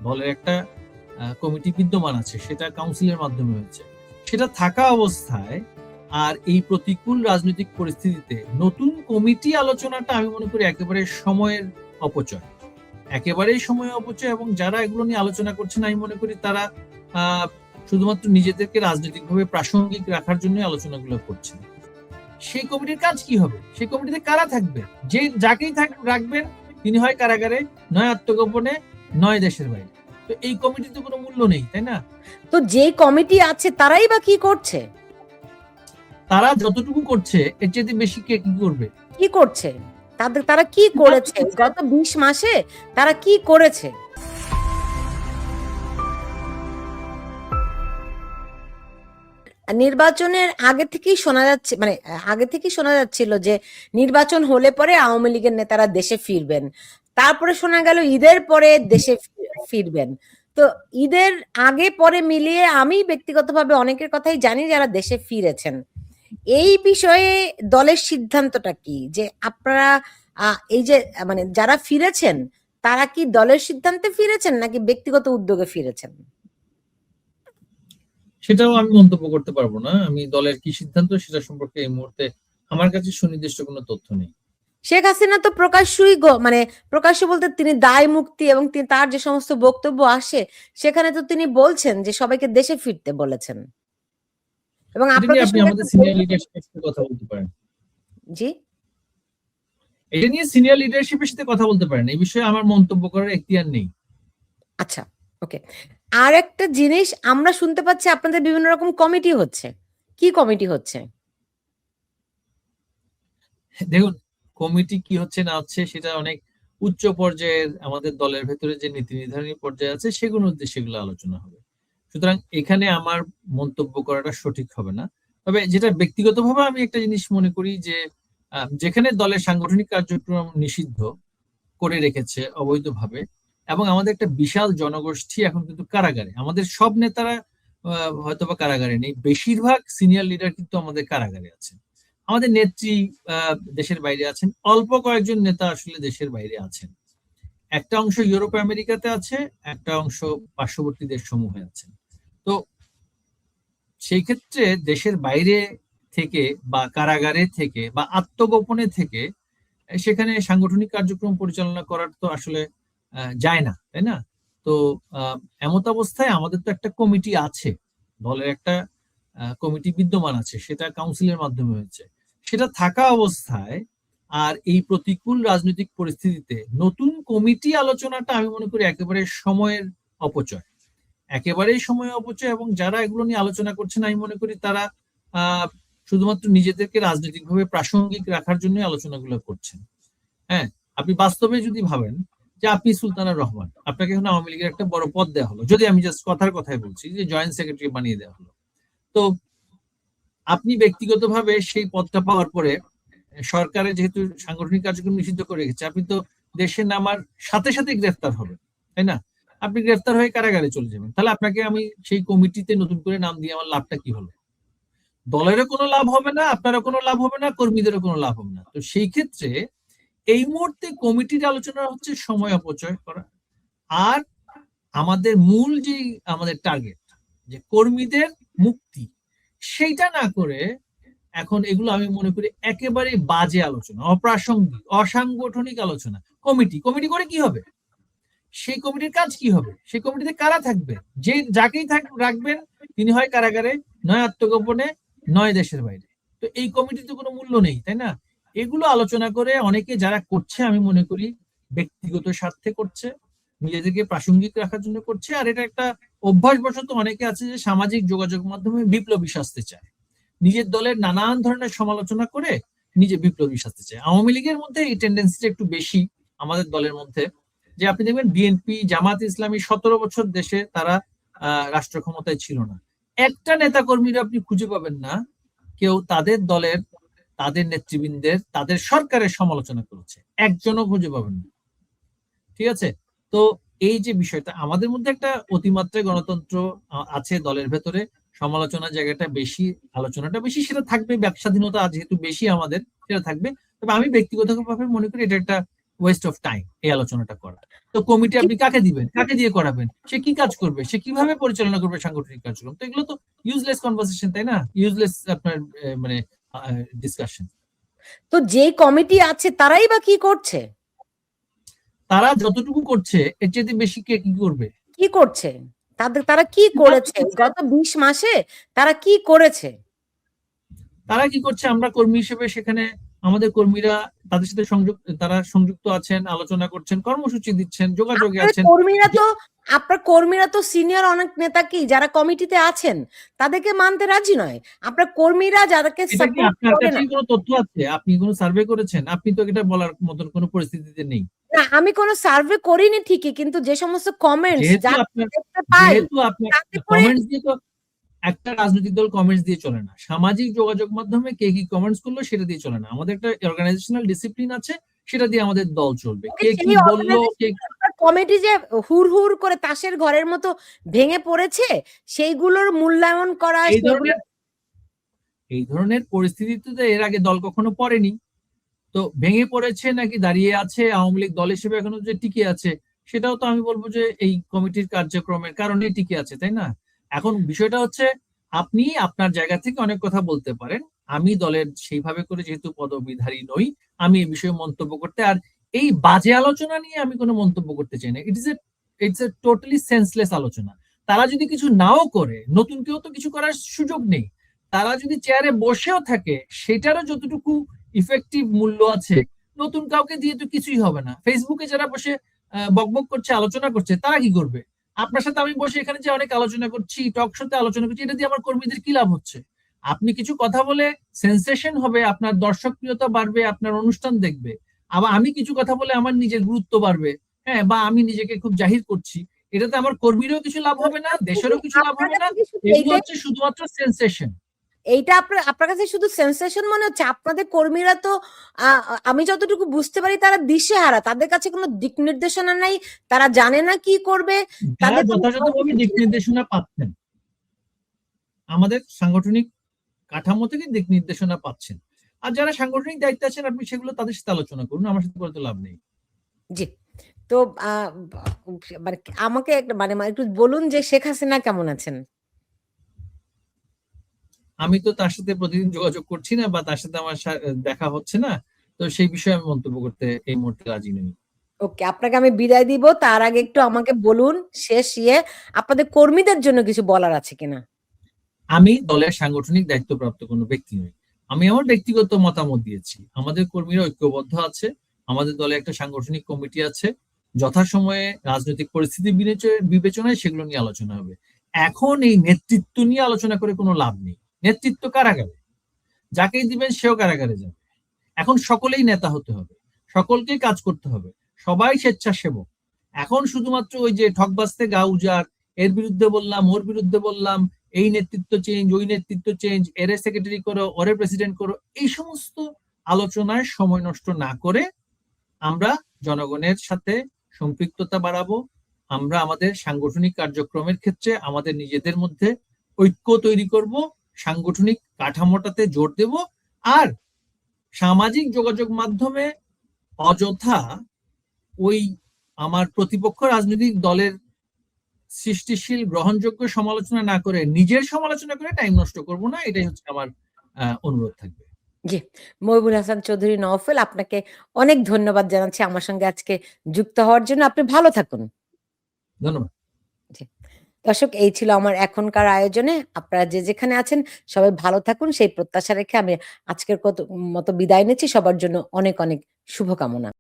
দলের একটা কমিটি বিদ্যমান আছে, সেটা কাউন্সিলের মাধ্যমে হয়েছে। সেটা থাকা অবস্থায় আর এই প্রতিকূল রাজনৈতিক পরিস্থিতিতে নতুন কমিটি আলোচনাটা আমি মনে করি একেবারে সময়ের অপচয়, একেবারেই সময় অপচয়। এবং যারা এগুলো নিয়ে আলোচনা করছেন আমি মনে করি তারা শুধুমাত্র নিজেদেরকে রাজনৈতিকভাবে প্রাসঙ্গিক রাখার জন্য আলোচনাগুলো করছেন। সেই কমিটির কাজ কি হবে? সেই কমিটিতে কারা থাকবে? যে যাকেই রাখবেন তিনি হয় কারাগারে, নয় আত্মগোপনে, নয় দেশের বাইরে। তো এই কমিটিতে কোনো মূল্য নেই, তাই না? তো যে কমিটি আছে তারাই বা কি করছে? তারা যতটুকু করছে এর চেয়ে বেশি কে কি করবে? কি করছে? তারা কি করেছে গত 20 মাসে? তারা কি করেছে? নির্বাচনের আগে থেকেই শোনা যাচ্ছে, মানে আগে থেকেই শোনা যাচ্ছিল যে নির্বাচন হলে পরে আওয়ামী লীগের নেতারা দেশে ফিরবেন। তারপরে শোনা গেল ঈদের পরে দেশে ফিরবেন। তো ঈদের আগে পরে মিলিয়ে আমি ব্যক্তিগতভাবে অনেকের কথাই জানি যারা দেশে ফিরেছেন। এই বিষয়ে দলের সিদ্ধান্তটা কি, যে আপনারা এই যে মানে যারা ফিরেছেন তারা কি দলের সিদ্ধান্তে ফিরেছেন নাকি ব্যক্তিগত উদ্যোগে ফিরেছেন? সেটাও আমি মন্তব্য করতে পারবো না। আমি দলের কি সিদ্ধান্ত সেটা সম্পর্কে এই মুহূর্তে আমার কাছে সুনির্দিষ্ট কোনো তথ্য নেই। শেখ হাসিনা তো প্রকাশ্যই মানে প্রকাশ্য বলতে তিনি দায় মুক্তি এবং তার যে সমস্ত বক্তব্য আসে সেখানে তো তিনি বলছেন যে সবাইকে দেশে ফিরতে বলেছেন এবং আপনাদের আপনি সঙ্গে আমাদের সিনিয়র লিডারশিপের সাথে কথা বলতে পারেন। জি, এটা নিয়ে সিনিয়র লিডারশিপের সাথে কথা বলতে পারেন, এই বিষয়ে আমার মন্তব্য করার এখতিয়ার নেই। আচ্ছা, ওকে। আর একটা জিনিস আমরা শুনতে পাচ্ছি আপনাদের বিভিন্ন রকম কমিটি হচ্ছে। কি কমিটি হচ্ছে? দেখুন, কমিটি কি হচ্ছে না হচ্ছে সেটা অনেক উচ্চ পর্যায়ের আমাদের দলের ভেতরে যে নীতি নির্ধারণী পর্যায়ে আছে সেগুলোর উদ্দেশ্যে সেগুলো আলোচনা হবে। সুতরাং এখানে আমার মন্তব্য করাটা সঠিক হবে না। তবে যেটা ব্যক্তিগতভাবে আমি একটা জিনিস মনে করি যে যেখানে দলের সাংগঠনিক কার্যক্রম নিষিদ্ধ করে রেখেছে অবৈধভাবে, এবং আমাদের একটা বিশাল জনগোষ্ঠী এখন কিন্তু কারাগারে, আমাদের সব নেতারা হয়তোবা কারাগারে নেই, বেশিরভাগ সিনিয়র লিডার কিন্তু আমাদের কারাগারে আছে। আমাদের নেত্রী দেশের বাইরে আছেন, অল্প কয়েকজন নেতা আসলে দেশের বাইরে আছেন। একটা অংশ ইউরোপ আমেরিকাতে আছে, একটা অংশ পার্শ্ববর্তী দেশ সমূহে আছেন। তো সেই ক্ষেত্রে দেশের বাইরে থেকে বা কারাগারে থেকে বা আত্মগোপনে থেকে সেখানে সাংগঠনিক কার্যক্রম পরিচালনা করার তো আসলে যায় না, তাই না? তো এমত অবস্থায় আমাদের তো একটা কমিটি আছে, দলের একটা কমিটি বিদ্যমান আছে, সেটা কাউন্সিলের মাধ্যমে হয়েছে। সেটা থাকা অবস্থায় আর এই প্রতিকূল রাজনৈতিক পরিস্থিতিতে নতুন কমিটি আলোচনাটা আমি মনে করি একেবারে সময়ের অপচয়, একেবারেই সময় অপচয়। এবং যারা এগুলো নিয়ে আলোচনা করছেন আমি মনে করি তারা শুধুমাত্র নিজেদেরকে রাজনৈতিকভাবে প্রাসঙ্গিক রাখার জন্য আলোচনাগুলো করছেন। হ্যাঁ, আপনি বাস্তবে যদি ভাবেন যে আপনি সুলতানা রহমান, আপনাকে এখন আওয়ামী লীগের একটা বড় পদ দেওয়া হলো, যদি আমি জাস্ট কথাই বলছি যে জয়েন্ট সেক্রেটারি বানিয়ে দেওয়া হলো, তো আপনি ব্যক্তিগতভাবে সেই পদটা পাওয়ার পরে সরকারের যেহেতু সাংগঠনিক কার্যক্রম নিষিদ্ধ করে রেখেছে, আপনি তো দেশে নামার সাথে সাথে গ্রেফতার হবেন, তাই না? আপনি গ্রেফতার হয়ে কারাগারে চলে যাবেন, তাহলে আপনাকে আমি সেই কমিটিতে নতুন করে নাম দিয়ে আমার লাভটা কি হলো? দলেরও কোনো লাভ হবে না, আপনারও কোনো লাভ হবে না, কর্মীদেরও কোনো লাভ হবে না। তো সেই ক্ষেত্রে এই মুহূর্তে কমিটির আলোচনা হচ্ছে সময় অপচয় করা। আর আমাদের মূল যে আমাদের টার্গেট, যে কর্মীদের মুক্তি, সেইটা না করে এখন এগুলো আমি মনে করি একেবারে বাজে আলোচনা, অপ্রাসঙ্গিক, অসাংগঠনিক আলোচনা। কমিটি কমিটি করে কি হবে? সেই কমিটির কাজ কি হবে? সেই কমিটিতে কারা থাকবে? যে যাকেই রাখবেন তিনি হয় কারাগারে, নয় আত্মগোপনে, নয় দেশের বাইরে। তো এই কমিটিতে কোনো মূল্য নেই, তাই না? এগুলো আলোচনা করে অনেকে যারা করছে আমি মনে করি ব্যক্তিগত স্বার্থে করছে, নিজেদেরকে প্রাসঙ্গিক রাখার জন্য করছে। আর এটা একটা অভ্যাসবশত অনেকে আছে যে সামাজিক যোগাযোগ মাধ্যমে বিপ্লবী সাজতে চায়, নিজের দলের নানান ধরনের সমালোচনা করে নিজে বিপ্লবী সাজতে চায়। আওয়ামী লীগের মধ্যে এই টেন্ডেন্সিটা একটু বেশি আমাদের দলের মধ্যে, যে আপনি দেখবেন বিএনপি, জামাত ইসলামী 17 বছর দেশে তারা রাষ্ট্র ক্ষমতায় ছিল না, একটা নেতা কর্মীরা আপনি খুঁজে পাবেন না কেউ তাদের দলের, তাদের নেতৃবৃন্দের, তাদের সরকারের সমালোচনা করেছে, একজনও খুঁজে পাবেন না। ঠিক আছে? তো এই যে বিষয়টা, আমাদের মধ্যে একটা অতিমাত্রায় গণতন্ত্র আছে দলের ভেতরে, সমালোচনার জায়গাটা বেশি, আলোচনাটা বেশি, সেটা থাকবে। ব্যবসা স্বাধীনতা যেহেতু বেশি আমাদের, সেটা থাকবে। তবে আমি ব্যক্তিগতভাবে মনে করি এটা একটা ওয়েস্ট অফ টাইম এই আলোচনাটা করা। তো কমিটি আপনি কাকে দিবেন, কাকে দিয়ে করাবেন, সে কি কাজ করবে, সে কিভাবে পরিচালনা করবে সাংগঠনিক কার্যক্রম, তো এগুলো তো ইউজলেস কনভারসেশন, তাই না? ইউজলেস আপনার মানে ডিসকাশন। তো যে কমিটি আছে তারাই বা কি করছে? তারা যতটুকু করছে এর চেয়ে বেশি কে কি করবে? কি করছে? তারা কি করেছে গত 20 মাসে? তারা কি করেছে? তারা কি করছে, আমরা কর্মী হিসেবে সেখানে আমাদের কর্মীরা তাদের সাথে তারা সংযুক্ত আছেন, আলোচনা করছেন, কর্মসূচি দিচ্ছেন, যোগাযোগে আছেন। আপনার কর্মীরা তো সিনিয়র অনেক নেতা কি যারা কমিটিতে আছেন তাদেরকে মানতে রাজি নয়। আপনার কর্মীরা যাদেরকে আপনার কাছে কোনো তথ্য আছে? আপনি কোনো সার্ভে করেছেন? আপনি তো এটা বলার মতন কোনো পরিস্থিতিতে নেই। না, আমি কোনো সার্ভে করিনি ঠিকই, কিন্তু যে সমস্ত কমেন্টস কমেন্টস দিয়ে তো একটা রাজনৈতিক দল কমেন্টস দিয়ে চলে না। সামাজিক যোগাযোগ মাধ্যমে কে কি কমেন্টস করলো সেটা দিয়ে চলে না। আমাদের একটা অর্গানাইজেশনাল ডিসিপ্লিন আছে, সেটা দিয়ে আমাদের দল চলবে। কে কি বললো, কমিটি যে হুর হুর করে তাসের ঘরের মতো ভেঙে পড়েছে সেইগুলোর মূল্যায়ন করা, এই ধরনের পরিস্থিতিতে এর আগে দল কখনো পড়েনি। তো ভেঙে পড়েছে নাকি দাঁড়িয়ে আছে, আওয়ামী লীগ দল হিসেবে এখনো যে টিকে আছে, সেটাও তো আমি বলবো যে এই কমিটির কার্যক্রমের কারণে টিকে আছে, তাই না? এখন বিষয়টা হচ্ছে, আপনি আপনার জায়গা থেকে অনেক কথা বলতে পারেন, আমি দলের সেইভাবে করে যেহেতু পদবিধারী নই, আমি এই বিষয়ে মন্তব্য করতে, আর এই বাজে আলোচনা নিয়ে আমি কোনো মন্তব্য করতে চাই না। ইটস এ টোটালি সেন্সলেস আলোচনা। তারা যদি কিছু নাও করে, নতুন কেউ তো কিছু করার সুযোগ নেই, তারা যদি চেয়ারে বসেও থাকে সেটারও যতটুকু ইফেক্টিভ মূল্য আছে, নতুন কাউকে দিয়ে তো কিছুই হবে না। ফেসবুকে যারা বসে বকবক করছে, আলোচনা করছে, তারা কি করবে? আপনার সাথে আমি বসে এখানে যে অনেক আলোচনা করছি, টক শোতে আলোচনা করছি, এটা দিয়ে আমার কর্মীদের কি লাভ হচ্ছে? আপনি কিছু কথা বলে সেন্সেশন হবে, আপনার দর্শকপ্রিয়তা বাড়বে, আপনার অনুষ্ঠান দেখবে। আবার আমি কিছু কথা বলে আমার নিজের গুরুত্ব বাড়বে, হ্যাঁ, বা আমি নিজেকে খুব জাহির করছি, এটাতে আমার কর্মীরও কিছু লাভ হবে না, দেশেরও কিছু লাভ হবে না। এগুলো হচ্ছে শুধুমাত্র সেন্সেশন। এইটা আপনার কাছে শুধু সেন্সেশন মনে হচ্ছে? আপনাদের কর্মীরা তো আমি যতটুকু বুঝতে পারি তারা দিশেহারা, তাদের কাছে কোনো দিক নির্দেশনা নাই, তারা জানে না কি করবে। তাদের যথাযথভাবে দিক নির্দেশনা পাচ্ছেন, আমাদের সাংগঠনিক কাঠামো থেকে দিক নির্দেশনা পাচ্ছেন। আর যারা সাংগঠনিক দায়িত্বে আছেন, আপনি সেগুলো তাদের সাথে আলোচনা করুন, আমার সাথে করে তো লাভ নেই। জি। তো মানে আমাকে মানে একটু বলুন যে শেখ হাসিনা কেমন আছেন? আমি তো তার সাথে প্রতিদিন যোগাযোগ করছি না, বা তার সাথে আমার দেখা হচ্ছে না, তো সেই বিষয়ে আমি মন্তব্য করতে এই মুহূর্তে রাজি নই। ওকে, আপনাকে আমি বিদায় দিব। তার আগে একটু আমাকে বলুন শেষ আপনাদের কর্মীদের জন্য কিছু বলার আছে কিনা? আমি দলের সাংগঠনিক দায়িত্বপ্রাপ্ত কোনো ব্যক্তি নই। আমি আমার ব্যক্তিগত মতামত দিয়েছি। আমাদের কর্মীরা ঐক্যবদ্ধ আছে, আমাদের দলে একটা সাংগঠনিক কমিটি আছে, যথাসময়ে রাজনৈতিক পরিস্থিতি বিবেচনায় সেগুলো নিয়ে আলোচনা হবে। এখন এই নেতৃত্ব নিয়ে আলোচনা করে কোনো লাভ নেই। নেতৃত্ব কারাগারে, যাকেই দিবেন সেও কারাগারে যাবে। এখন সকলেই নেতা হতে হবে, সকলকেই কাজ করতে হবে, সবাই স্বেচ্ছাসেবক। এখন শুধুমাত্র ওই যে ঠকবাজতে গা উজাড়, এর বিরুদ্ধে বললাম, ওর বিরুদ্ধে বললাম, এই নেতৃত্ব চেঞ্জ, ওই নেতৃত্ব চেঞ্জ, এরে সেক্রেটারি করো, ওরে প্রেসিডেন্ট করো, এই সমস্ত আলোচনায় সময় নষ্ট না করে আমরা জনগণের সাথে সম্পৃক্ততা বাড়াবো। আমরা আমাদের সাংগঠনিক কার্যক্রমের ক্ষেত্রে আমাদের নিজেদের মধ্যে ঐক্য তৈরি করব, সাংগঠনিক কাঠামোটাতে জোর দেব। আর সামাজিক যোগাযোগ মাধ্যমে অযথা ওই আমার প্রতিপক্ষ রাজনৈতিক দলের সৃষ্টিশীল গ্রহণযোগ্য সমালোচনা না করে নিজের সমালোচনা করে টাইম নষ্ট করব না, এটাই হচ্ছে আমার অনুরোধ থাকবে। জি, মহিবুল হাসান চৌধুরী নওফেল, আপনাকে অনেক ধন্যবাদ জানাচ্ছি আমার সঙ্গে আজকে যুক্ত হওয়ার জন্য। আপনি ভালো থাকুন। ধন্যবাদ। জি, দর্শক, এই ছিল আমার এখনকার আয়োজনে। আপনারা যে যেখানে আছেন সবাই ভালো থাকুন সেই প্রত্যাশা রেখে আমি আজকের মতো বিদায় নিচ্ছি। সবার জন্য অনেক অনেক শুভকামনা।